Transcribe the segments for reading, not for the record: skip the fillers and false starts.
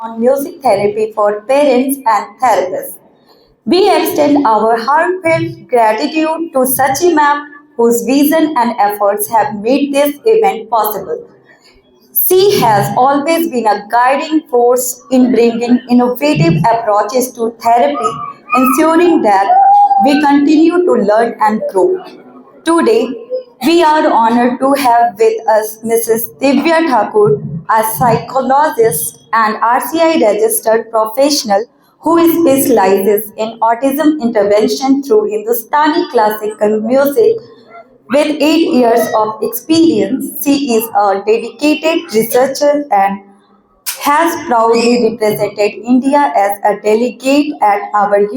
on music therapy for parents and therapists. We extend our heartfelt gratitude to Sachi ma'am, whose vision and efforts have made this event possible. She has always been a guiding force in bringing innovative approaches to therapy, ensuring that we continue to learn and grow. Today, we are honored to have with us Mrs. Divya Thakur, a psychologist and RCI registered professional who specializes in autism intervention through Hindustani classical music. With 8 years of experience, she is a dedicated researcher and has proudly represented India as a delegate at our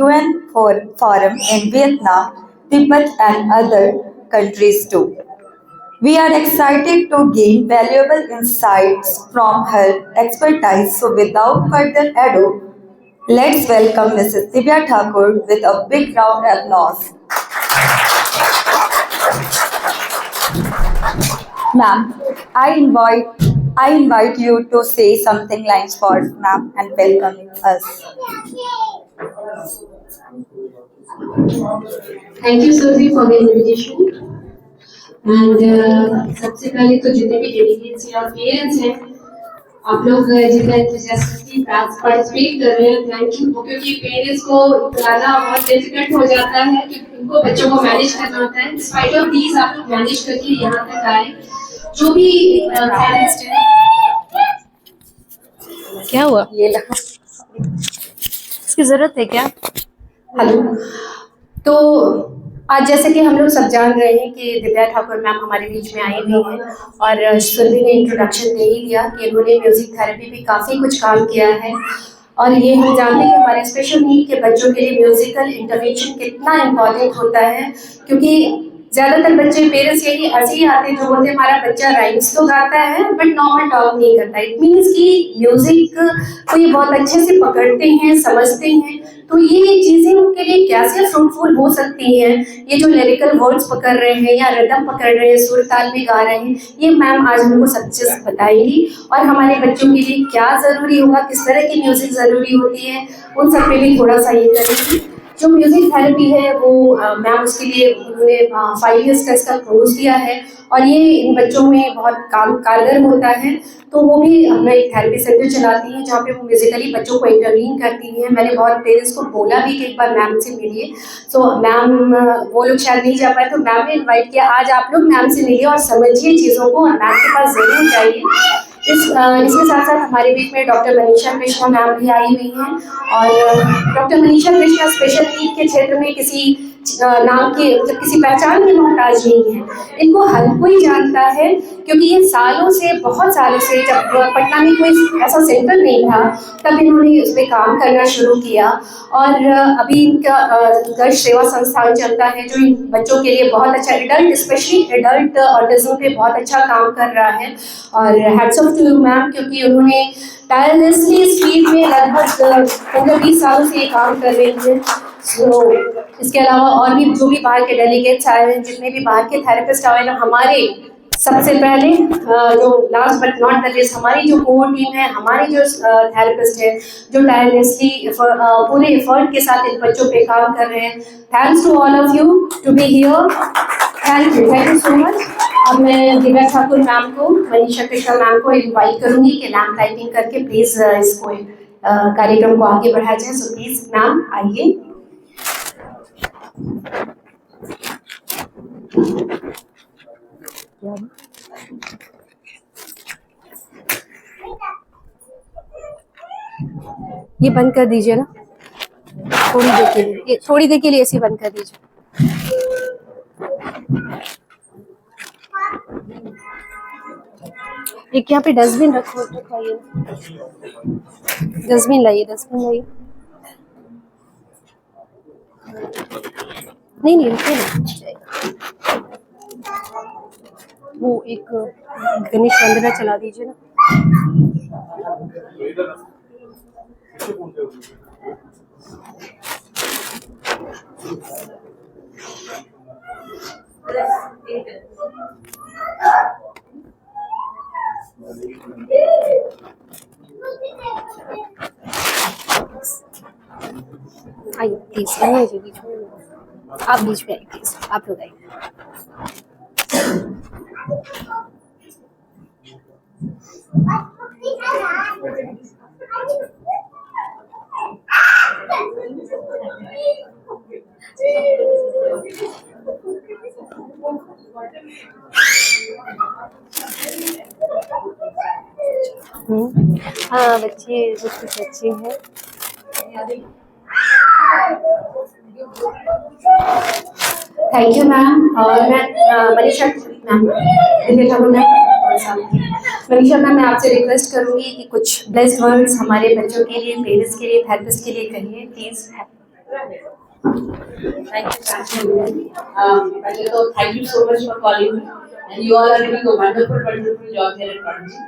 forum in Vietnam, Tibet, and other countries too. We are excited to gain valuable insights from her expertise. So, without further ado, let's welcome Mrs. Divya Thakur with a big round of applause. Ma'am, I invite I invite you to say something lines for ma'am and welcome us. Thank you sir ji for the invitation and सबसे पहले तो जितने भी delegates या parents हैं आप लोग जितना एंथुसियास्टिकली पार्टिसिपेट कर रहे हैं थैंक यू क्योंकि पेरेंट्स को इतना बहुत डिफिकल्ट हो जाता है कि उनको बच्चों को मैनेज करना होता है डिस्पाइट ऑफ दीज आप लोग मैनेज करके यहाँ तक आए जो भी पेरेंट्स हैं क्या हुआ? ये लो। इसकी जरूरत है क्या? हेलो तो आज जैसे कि हम लोग सब जान रहे हैं कि दिव्या ठाकुर मैम हमारे बीच में आई हुई हैं और सुरभि ने इंट्रोडक्शन दे ही दिया कि उन्होंने म्यूजिक थेरेपी भी काफ़ी कुछ काम किया है और ये हम जानते हैं कि हमारे स्पेशल नीड के बच्चों के लिए म्यूजिकल इंटरवेंशन कितना इम्पोर्टेंट होता है क्योंकि ज़्यादातर बच्चे पेरेंट्स यही ऐसे ही आते हैं जो बोलते हैं हमारा बच्चा राइम्स तो गाता है बट नॉर्मल टॉक नहीं करता इट मीन्स कि म्यूजिक को ये बहुत अच्छे से पकड़ते हैं समझते हैं तो ये चीज़ें उनके लिए कैसे फ्रूटफुल हो सकती हैं ये जो लिरिकल वर्ड्स पकड़ रहे हैं या रिदम पकड़ रहे हैं सुर ताल में गा रहे हैं ये मैम आज हमको सब चीज़ बताएगी और हमारे बच्चों के लिए क्या ज़रूरी होगा किस तरह की म्यूज़िक ज़रूरी होती है उन सब पे भी थोड़ा सा ये करेंगे जो म्यूजिक थेरेपी है वो मैम उसके लिए उन्होंने 5 इयर्स का इसका कोर्स दिया है और ये इन बच्चों में बहुत काम कारगर होता है तो वो भी अपना एक थेरेपी सेंटर चलाती हैं जहाँ पे वो म्यूजिकली बच्चों को इंटरवीन करती हैं मैंने बहुत पेरेंट्स को बोला भी कि एक बार मैम से मिलिए सो मैम वो लोग शायद नहीं जा पाए तो मैम ने इन्वाइट किया आज आप लोग मैम से मिलिए और समझिए चीज़ों को और मैम के पास ज़रूर जाइए इसके साथ साथ हमारे बीच में डॉक्टर मनीषा कृष्णा मैम भी आई हुई हैं और doctor Manisha Krishna special need के क्षेत्र में किसी नाम के मतलब किसी पहचान के मोहताज नहीं है इनको हर कोई जानता है क्योंकि ये सालों से बहुत सालों से जब पटना में कोई ऐसा सेंटर नहीं था तब इन्होंने उस पर काम करना शुरू किया और अभी इनका गर्ष सेवा संस्थान चलता है जो इन बच्चों के लिए बहुत अच्छा एडल्ट स्पेशली एडल्ट ऑटिज्म पे बहुत अच्छा काम कर रहा है और हैट्स ऑफ टू मैम क्योंकि उन्होंने टायरलेसली स्पीड में लगभग 15-20 सालों से ये काम कर रही है सो इसके अलावा और भी जो भी बाहर के डेलीगेट्स आए हैं जितने भी बाहर के थेरेपिस्ट आए हैं हमारे सबसे पहले जो last but not the least हमारी जो कोर टीम है हमारी जो थेरेपिस्ट है जो टायरलेसली पूरे एफर्ट के साथ इन बच्चों पे काम कर रहे हैं thanks to all of you to be here thank you so much अब मैं दिव्या ठाकुर मैम को मनीषा कृष्णा मैम को इनवाइट करूंगी कि नाम टाइपिंग करके प्लीज इसको कार्यक्रम को आगे बढ़ाया जाए सो प्लीज मैम आइए ये बंद कर दीजिए ना थोड़ी देर के लिए ऐसे बंद कर दीजिए एक यहाँ पे डस्टबिन रखवाइए डस्टबिन लाइए नहीं रखिए ना वो एक गणेश वंदना चला दीजिए ना आइए प्लीज, आइए जी बीच में। आप बीच में आइए प्लीज, आप लोग आइए। हाँ बच्चे कुछ कुछ अच्छे हैं। Thank you ma'am. और मैं मनीषा मैम, दिव्या ठाकुर मैम और सामने मनीषा मैम, मैं आपसे रिक्वेस्ट करूंगी कि कुछ ब्लेस्ड वर्ड्स हमारे बच्चों के लिए, पेरेंट्स के लिए, थेरेपिस्ट के लिए कहिए please. Thank you. Thank you so much for calling me, and you all are doing a wonderful job here at Prodigy.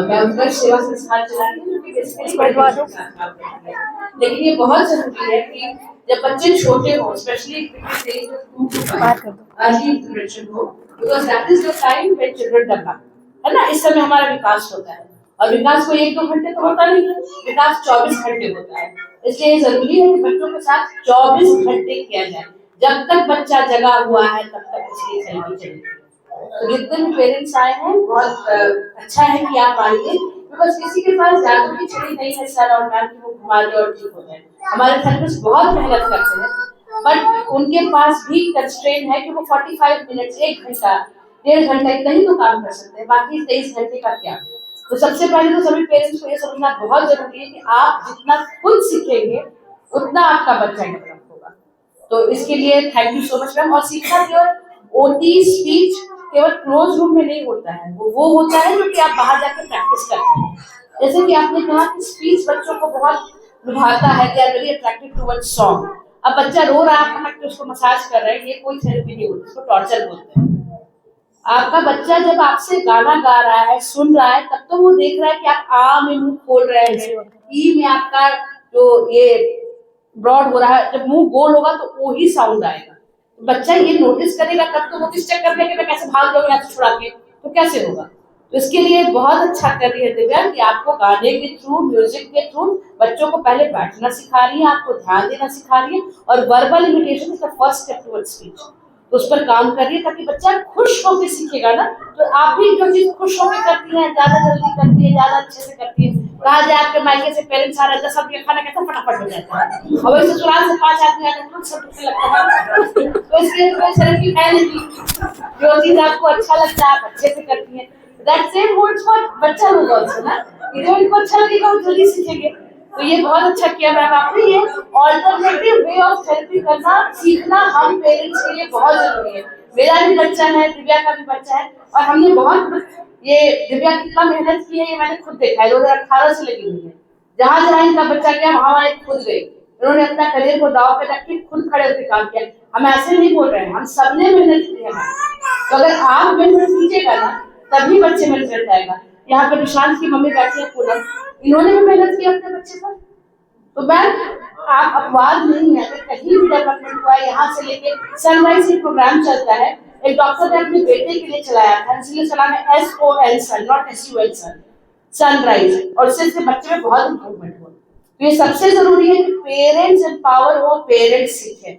मैं उनका सेवा संस्थान चलाती हूँ, क्योंकि बेसिकली बड़े के साथ काम करती है। लेकिन ये बहुत जरूरी है कि जब बच्चे छोटे हों, स्पेशली अर्ली इंटरवेंशन हो, because that is the time when children develop, है ना। इस समय हमारा विकास होता है, और विकास को 1-2 घंटे तो होता नहीं है, विकास 24 घंटे होता है। इसलिए जरूरी है कि बच्चों के साथ 24 घंटे किया जाए। जब तक बच्चा जगा हुआ है तब तक उसकी थेरेपी चलेगी। तो जितने भी पेरेंट्स आए हैं, बहुत अच्छा है कि आप आइए, बिकॉज किसी के पास जादू की छड़ी नहीं है सर और मैम की वो घुमा दे और ठीक हो जाए। हमारे थेरेपिस्ट बहुत मेहनत करते हैं, बट उनके पास भी कंस्ट्रेंट है कि वो 45 मिनट्स, 1 घंटा, 1.5 घंटा इतना ही तो काम कर सकते हैं, बाकी 23 घंटे का क्या। तो सबसे पहले तो सभी पेरेंट्स को ये समझना बहुत जरूरी है कि आप जितना खुद सीखेंगे उतना आपका बच्चा डेवलप होगा। तो इसके लिए thank you so much ma'am. और सीखना केवल ओटी स्पीच केवल क्लोज रूम में नहीं होता है, वो होता है जो कि आप बाहर जाकर प्रैक्टिस करते हैं। जैसे कि आपने कहा कि स्पीच बच्चों को बहुत लुभाता है, they are very attracted towards song. अब बच्चा रो रहा है, आप पकड़ उसको मसाज कर रहे हैं, ये कोई थेरेपी नहीं होती, इसको टॉर्चर बोलते हैं। आपका बच्चा जब आपसे गाना गा रहा है, सुन रहा है, तब तो वो देख रहा है कि आप आ में मुंह खोल रहे हैं, ई में आपका जो ये ब्रॉड हो रहा है, जब मुंह गोल होगा तो वो ही साउंड आएगा। तो बच्चा ये नोटिस करेगा, तब तो वो किस चक्कर में कि मैं कैसे भाग जाऊं यहाँ से छुड़ा के, तो कैसे होगा। तो इसके लिए बहुत अच्छा कर रही है दिव्या कि आपको गाने के थ्रू, म्यूजिक के थ्रू बच्चों को पहले बैठना सिखा रही है, आपको ध्यान देना सिखा रही है, और verbal imitation is the first step towards speech. तो उस पर काम कर रही है ताकि बच्चा खुश होकर सीखेगा ना। तो आप भी जो चीज खुश होकर करती हैं, ज्यादा जल्दी करती है, ज्यादा अच्छे से करती है। कहा जाए आपके मायके से पेरेंट्स आ रहे हैं, 10 आदमी खाना कहता फटाफट हो जाता है, और वही ससुराल से 5 आदमी आते हैं, सब कुछ लगता है। तो इसलिए तो कोई थेरेपी है नहीं, जो चीज आपको अच्छा लगता है आप अच्छे से करती है। दैट सेम होल्ड्स फॉर बच्चा लोग आल्सो ना, जो इनको अच्छा लगेगा वो जल्दी सीखेंगे। तो ये बहुत अच्छा किया मैम आपने, ये ऑल्टरनेटिव वे ऑफ थेरेपी करना सीखना हम पेरेंट्स के लिए बहुत जरूरी है। मेरा भी बच्चा है, दिव्या का भी बच्चा है, और हमने बहुत ये दिव्या कितना मेहनत की है ये मैंने खुद देखा है। 2018 से लगी हुई है, जहाँ जहाँ इनका बच्चा गया वहाँ खुद गई, इन्होंने अपना करियर को दाव पे रख के खुद खड़े होकर काम किया। हम ऐसे नहीं बोल रहे हैं, हम सबने मेहनत की है। तो अगर आप मेहनत कीजिएगा ना तभी बच्चे में रिजल्ट आएगा। यहाँ पर निशांत की मम्मी बैठी है पूनम, इन्होंने भी मेहनत की अपने बच्चे पर। तो मैम आप अपवाद नहीं है, कहीं भी डेवलपमेंट हुआ है, यहाँ से लेके सनराइज एक प्रोग्राम चलता है, एक डॉक्टर ने अपने बेटे के लिए चलाया था, इसलिए चला है SON son, not SUN sun, sunrise, और इससे बच्चे में बहुत इम्प्रूवमेंट हुआ। तो ये सबसे जरूरी है कि पेरेंट्स एम्पावर हो, पेरेंट्स सीखें।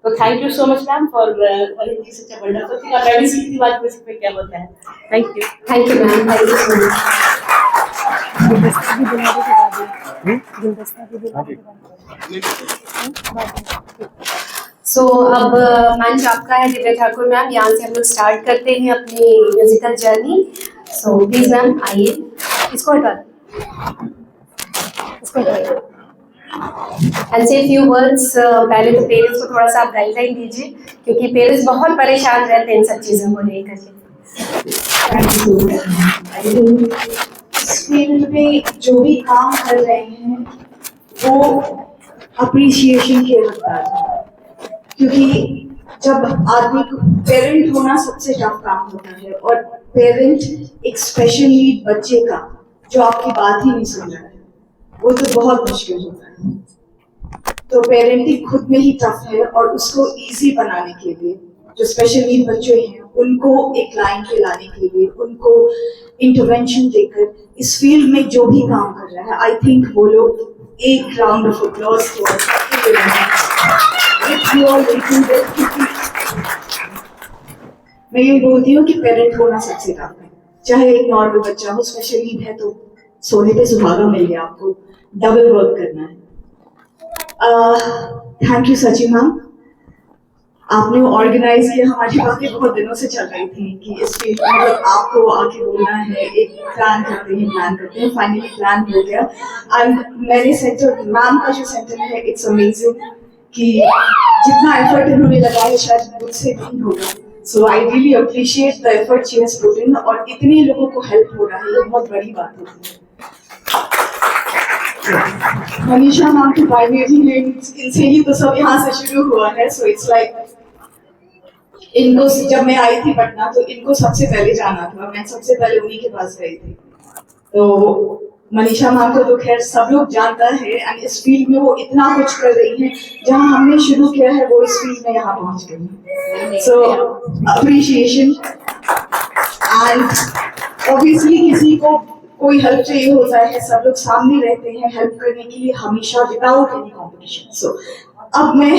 तो thank you so much ma'am for such a wonderful thing. मैं भी सीखती बात को सीख क्या होता है। Thank you ma'am, thank you so much. So अब मंच आपका है दिव्या ठाकुर मैम, यहाँ से हम लोग स्टार्ट करते हैं अपनी musical journey. So please ma'am आइए, इसको हटा एंड से फ्यू वर्ड्स। पहले तो पेरेंट्स को थोड़ा सा आप गाइडलाइन दीजिए, क्योंकि पेरेंट्स बहुत परेशान रहते हैं इन सब चीज़ों को लेकर के। इस फील्ड में जो भी काम कर रहे हैं वो अप्रिसिएशन के हकदार है, क्योंकि जब आदमी को पेरेंट होना सबसे टफ काम होता है, और पेरेंट एक स्पेशल नीड बच्चे का जो आपकी बात ही नहीं सुन रहा है, वो तो बहुत मुश्किल होता है। तो पेरेंटिंग खुद में ही टफ है, और उसको इजी बनाने के लिए जो स्पेशल नीड बच्चे हैं उनको एक लाइन पे लाने के लिए, उनको इंटरवेंशन देकर इस फील्ड में जो भी काम कर रहा है, आई थिंक वो लोग एक round of applause If you all will do that, क्योंकि मैं ये बोलती हूँ कि पेरेंट होना सबसे टफ है, चाहे एक नॉर्मल बच्चा हो, स्पेशल नीड है तो सोने पे सुहागा मिल गया, आपको डबल वर्क करना है। थैंक यू सची मैम, आपने ऑर्गेनाइज किया। हमारी बातें बहुत दिनों से चल रही थी कि इस फील्ड में मतलब आपको आके बोलना है, एक प्लान करते हैं, फाइनली प्लान हो गया। एंड मैंने सेंटर, मैम का जो सेंटर है, इट्स अमेजिंग कि जितना एफर्ट इन्होंने लगाया शायद मुझसे नहीं होगा। So I really appreciate the effort she has put in, और इतने लोगों को हेल्प हो रहा है, ये बहुत बड़ी बात होती है। मनीषा मैम की पायनियरिंग है, इनसे ही तो सब यहाँ से शुरू हुआ है। सो इट्स लाइक इनको, जब मैं आई थी पटना तो इनको सबसे पहले जाना था, मैं सबसे पहले उन्हीं के पास गई थी। तो मनीषा मैम को तो खैर सब लोग जानता है, एंड इस फील्ड में वो इतना कुछ कर रही हैं, जहाँ हमने शुरू किया है वो इस फील्ड में यहाँ पहुँच गई है। सो अप्रिशिएशन। एंड ऑब्वियसली किसी को कोई हेल्प चाहिए होता है, सब लोग सामने रहते हैं हेल्प करने के लिए हमेशा, विदाउट एनी कॉम्पिटिशन। सो अब मैं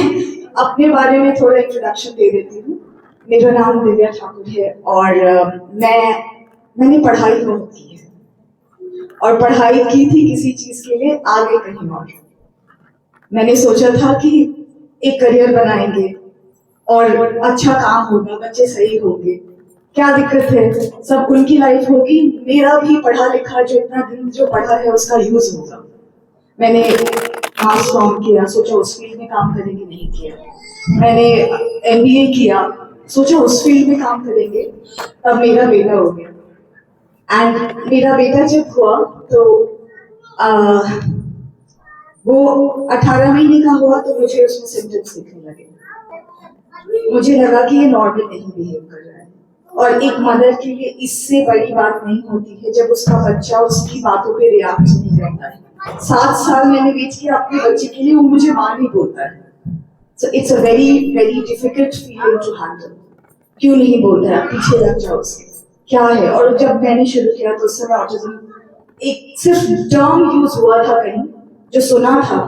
अपने बारे में थोड़ा इंट्रोडक्शन दे देती हूँ। मेरा नाम दिव्या ठाकुर है, और मैंने पढ़ाई बहुत की है, और पढ़ाई की थी किसी चीज के लिए, आगे कहीं और। मैंने सोचा था कि एक करियर बनाएंगे और अच्छा काम होगा, बच्चे सही होंगे, क्या दिक्कत है, सब उनकी लाइफ होगी, मेरा भी पढ़ा लिखा जो इतना दिन जो पढ़ा है उसका यूज होगा। मैंने मास फॉर्म किया, सोचा उस फील्ड में काम करेंगे, नहीं किया। मैंने MBA किया, सोचा उस फील्ड में काम करेंगे, तब मेरा बेटा हो गया। एंड मेरा बेटा जब हुआ तो वो 18 महीने का हुआ तो मुझे उसमें सिम्टम्स दिखने लगे। मुझे लगा कि ये नॉर्मल नहीं बिहेव कर रहा है, और एक मदर के लिए इससे बड़ी बात नहीं होती है जब उसका बच्चा उसकी बातों पे रिएक्ट नहीं करता है। 7 साल मैंने वेट किया अपने बच्चे के लिए, वो मुझे माँ नहीं बोलता है। So it's a very very difficult feeling to handle। क्यों नहीं बोलता है, पीछे लग जाओ उसके, क्या है। और जब मैंने शुरू किया तो उस समय ऑटिज्म एक सिर्फ टर्म यूज हुआ था कहीं, जो सुना था,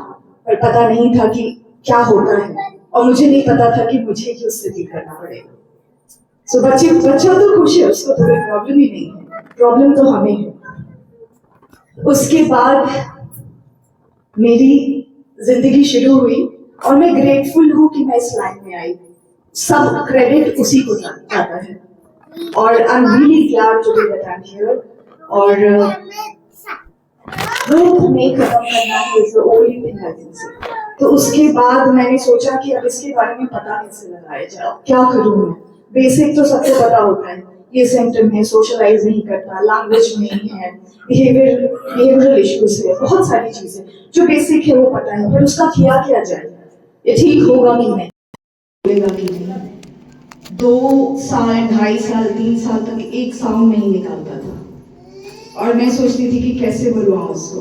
पर पता नहीं था कि क्या होता है, और मुझे नहीं पता था कि मुझे ही उससे डील करना पड़ेगा। सो बच्चा तो खुश है, उसको तो कोई प्रॉब्लम ही नहीं है, प्रॉब्लम तो हमें है। उसके बाद मेरी जिंदगी शुरू हुई, और मैं ग्रेटफुल हूँ कि मैं इस लाइन में आई। सब क्रेडिट उसी को जाता है, और I am really glad to be that I am here. और ग्रोथ नहीं खत्म करना is the only thing I can say. तो उसके बाद मैंने सोचा कि अब इसके बारे में पता कैसे लगाया जाए, क्या करूँ मैं। बेसिक तो सबको पता होता है, ये सिम्टम है, सोशलाइज नहीं करता, लैंग्वेज नहीं है, बिहेवियरल इश्यूज है, बहुत सारी चीजें जो बेसिक है वो पता है, पर उसका किया क्या जाए, ये ठीक होगा कि नहीं, बोलेगा कि नहीं। 2 साल, 2.5 साल, 3 साल तक एक साउंड नहीं निकालता था, और मैं सोचती थी कि कैसे बुलवाऊं उसको।